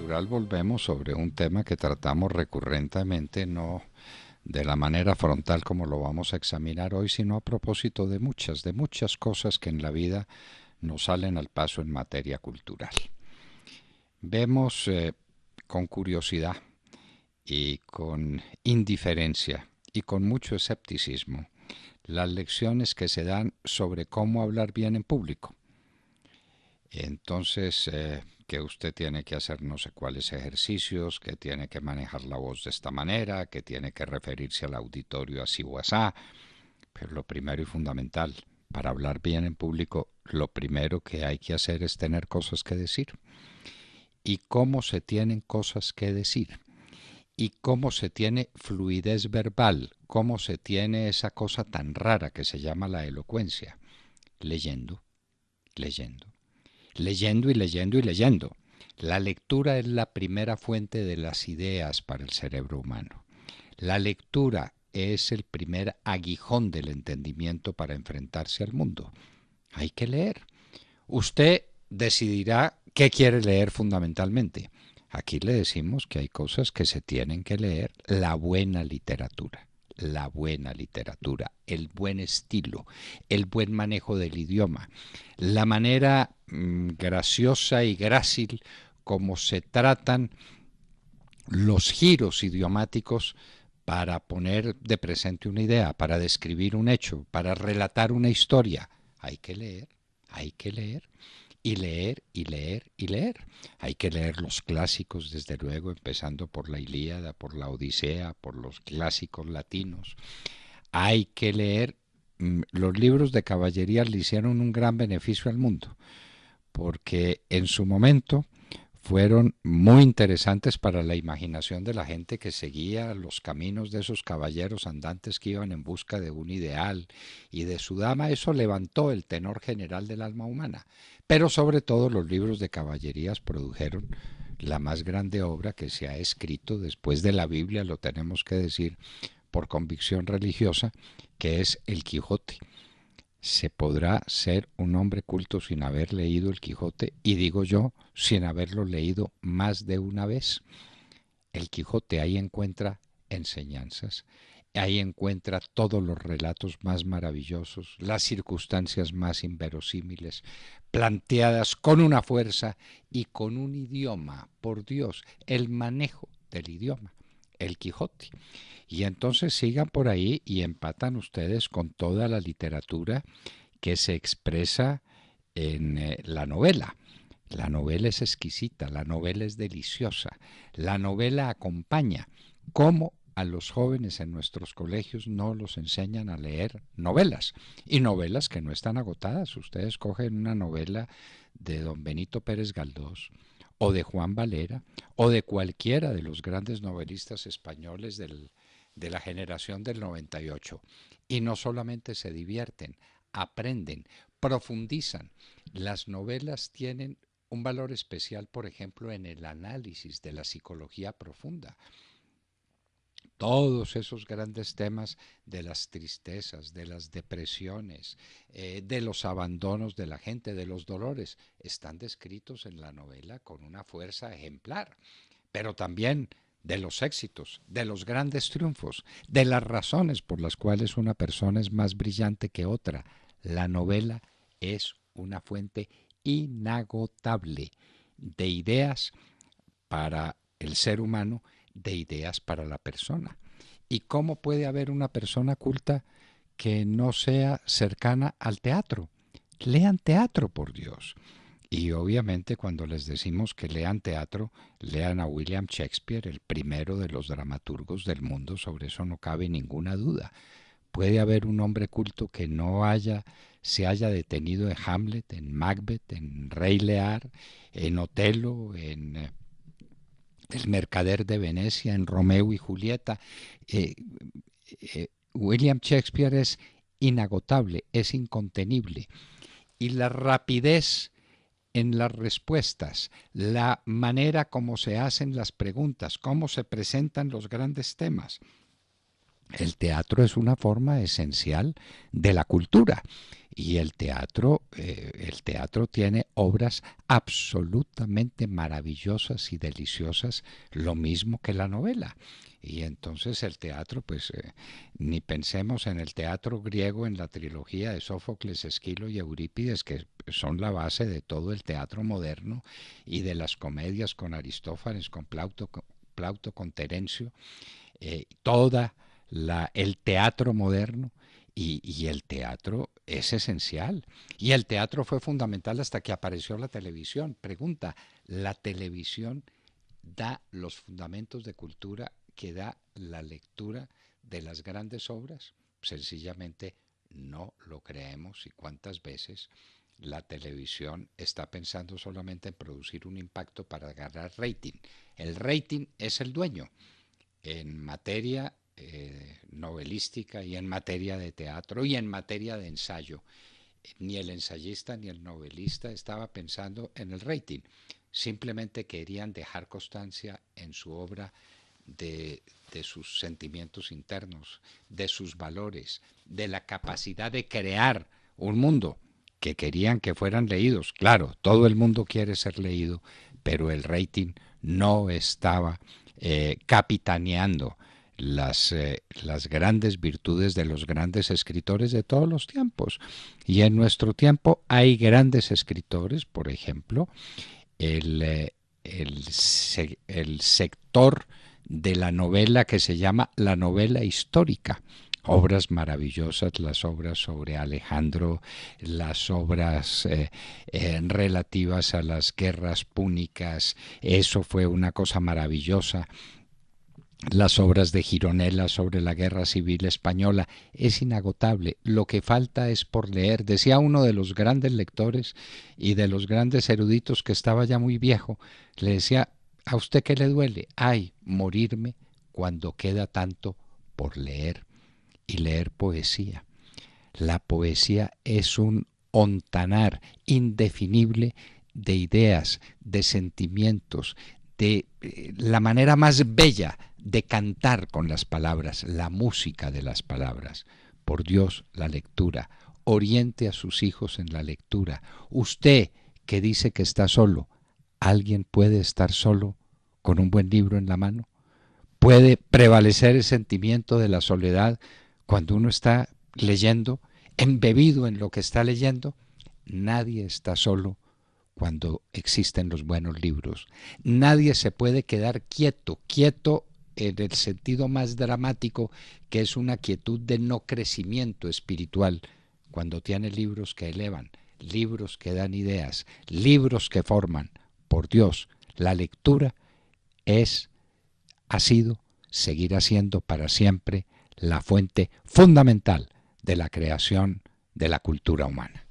cultural volvemos sobre un tema que tratamos recurrentemente, no de la manera frontal como lo vamos a examinar hoy, sino a propósito de muchas cosas que en la vida nos salen al paso en materia cultural. Vemos con curiosidad y con indiferencia y con mucho escepticismo las lecciones que se dan sobre cómo hablar bien en público. Entonces, que usted tiene que hacer no sé cuáles ejercicios, que tiene que manejar la voz de esta manera, que tiene que referirse al auditorio así o asá. Pero lo primero y fundamental, para hablar bien en público, lo primero que hay que hacer es tener cosas que decir. ¿Y cómo se tienen cosas que decir? ¿Y cómo se tiene fluidez verbal? ¿Cómo se tiene esa cosa tan rara que se llama la elocuencia? Leyendo, leyendo. Leyendo y leyendo y leyendo. La lectura es la primera fuente de las ideas para el cerebro humano. La lectura es el primer aguijón del entendimiento para enfrentarse al mundo. Hay que leer. Usted decidirá qué quiere leer fundamentalmente. Aquí le decimos que hay cosas que se tienen que leer. La buena literatura, el buen estilo, el buen manejo del idioma, la manera graciosa y grácil como se tratan los giros idiomáticos para poner de presente una idea, para describir un hecho, para relatar una historia. Hay que leer y leer y leer y leer. Hay que leer los clásicos, desde luego, empezando por la Ilíada, por la Odisea, por los clásicos latinos. Hay que leer los libros de caballería le hicieron un gran beneficio al mundo, porque en su momento fueron muy interesantes para la imaginación de la gente que seguía los caminos de esos caballeros andantes que iban en busca de un ideal y de su dama. Eso levantó el tenor general del alma humana. Pero sobre todo los libros de caballerías produjeron la más grande obra que se ha escrito después de la Biblia, lo tenemos que decir por convicción religiosa, que es el Quijote. ¿Se podrá ser un hombre culto sin haber leído el Quijote? Y digo yo, sin haberlo leído más de una vez. El Quijote ahí encuentra enseñanzas, ahí encuentra todos los relatos más maravillosos, las circunstancias más inverosímiles, planteadas con una fuerza y con un idioma, por Dios, el manejo del idioma, el Quijote. Y entonces sigan por ahí y empatan ustedes con toda la literatura que se expresa en la novela. La novela es exquisita, la novela es deliciosa, la novela acompaña. ¿Cómo a los jóvenes en nuestros colegios no los enseñan a leer novelas? Y novelas que no están agotadas. Ustedes cogen una novela de don Benito Pérez Galdós, o de Juan Valera, o de cualquiera de los grandes novelistas españoles de la generación del 98. Y no solamente se divierten, aprenden, profundizan. Las novelas tienen un valor especial, por ejemplo, en el análisis de la psicología profunda. Todos esos grandes temas de las tristezas, de las depresiones, de los abandonos de la gente, de los dolores, están descritos en la novela con una fuerza ejemplar, pero también de los éxitos, de los grandes triunfos, de las razones por las cuales una persona es más brillante que otra. La novela es una fuente inagotable de ideas para el ser humano, de ideas para la persona. ¿Y cómo puede haber una persona culta que no sea cercana al teatro? Lean teatro, por Dios. Y obviamente cuando les decimos que lean teatro, lean a William Shakespeare, el primero de los dramaturgos del mundo, sobre eso no cabe ninguna duda. Puede haber un hombre culto que no se haya detenido en Hamlet, en Macbeth, en Rey Lear, en Otelo, en El Mercader de Venecia, en Romeo y Julieta. Eh, William Shakespeare es inagotable, es incontenible. Y la rapidez en las respuestas, la manera como se hacen las preguntas, cómo se presentan los grandes temas, El teatro es una forma esencial de la cultura y el teatro tiene obras absolutamente maravillosas y deliciosas, lo mismo que la novela. Y entonces el teatro, pues ni pensemos en el teatro griego, en la trilogía de Sófocles, Esquilo y Eurípides, que son la base de todo el teatro moderno y de las comedias con Aristófanes, con Plauto con Terencio, el teatro moderno y el teatro es esencial. Y el teatro fue fundamental hasta que apareció la televisión. Pregunta, ¿la televisión da los fundamentos de cultura que da la lectura de las grandes obras? Sencillamente no lo creemos y cuántas veces la televisión está pensando solamente en producir un impacto para ganar rating. El rating es el dueño en materia novelística y en materia de teatro y en materia de ensayo. Ni el ensayista ni el novelista estaba pensando en el rating, simplemente querían dejar constancia en su obra de sus sentimientos internos, de sus valores, de la capacidad de crear un mundo que querían que fueran leídos. Claro, todo el mundo quiere ser leído, pero el rating no estaba capitaneando las grandes virtudes de los grandes escritores de todos los tiempos. Y en nuestro tiempo hay grandes escritores, por ejemplo, el, el sector de la novela que se llama la novela histórica. Obras maravillosas, las obras sobre Alejandro, las obras relativas a las guerras púnicas, eso fue una cosa maravillosa. Las obras de Gironella sobre la guerra civil española, es inagotable. Lo que falta es por leer. Decía uno de los grandes lectores y de los grandes eruditos que estaba ya muy viejo, le decía, ¿a usted qué le duele? Ay, morirme cuando queda tanto por leer. Y leer poesía. La poesía es un hontanar indefinible de ideas, de sentimientos, de la manera más bella de cantar con las palabras, la música de las palabras. Por Dios, la lectura. Oriente a sus hijos en la lectura. Usted que dice que está solo, ¿alguien puede estar solo con un buen libro en la mano? ¿Puede prevalecer el sentimiento de la soledad cuando uno está leyendo, embebido en lo que está leyendo? Nadie está solo cuando existen los buenos libros. Nadie se puede quedar quieto, quieto en el sentido más dramático, que es una quietud de no crecimiento espiritual, cuando tiene libros que elevan, libros que dan ideas, libros que forman. Por Dios, la lectura ha sido, seguirá siendo para siempre la fuente fundamental de la creación de la cultura humana.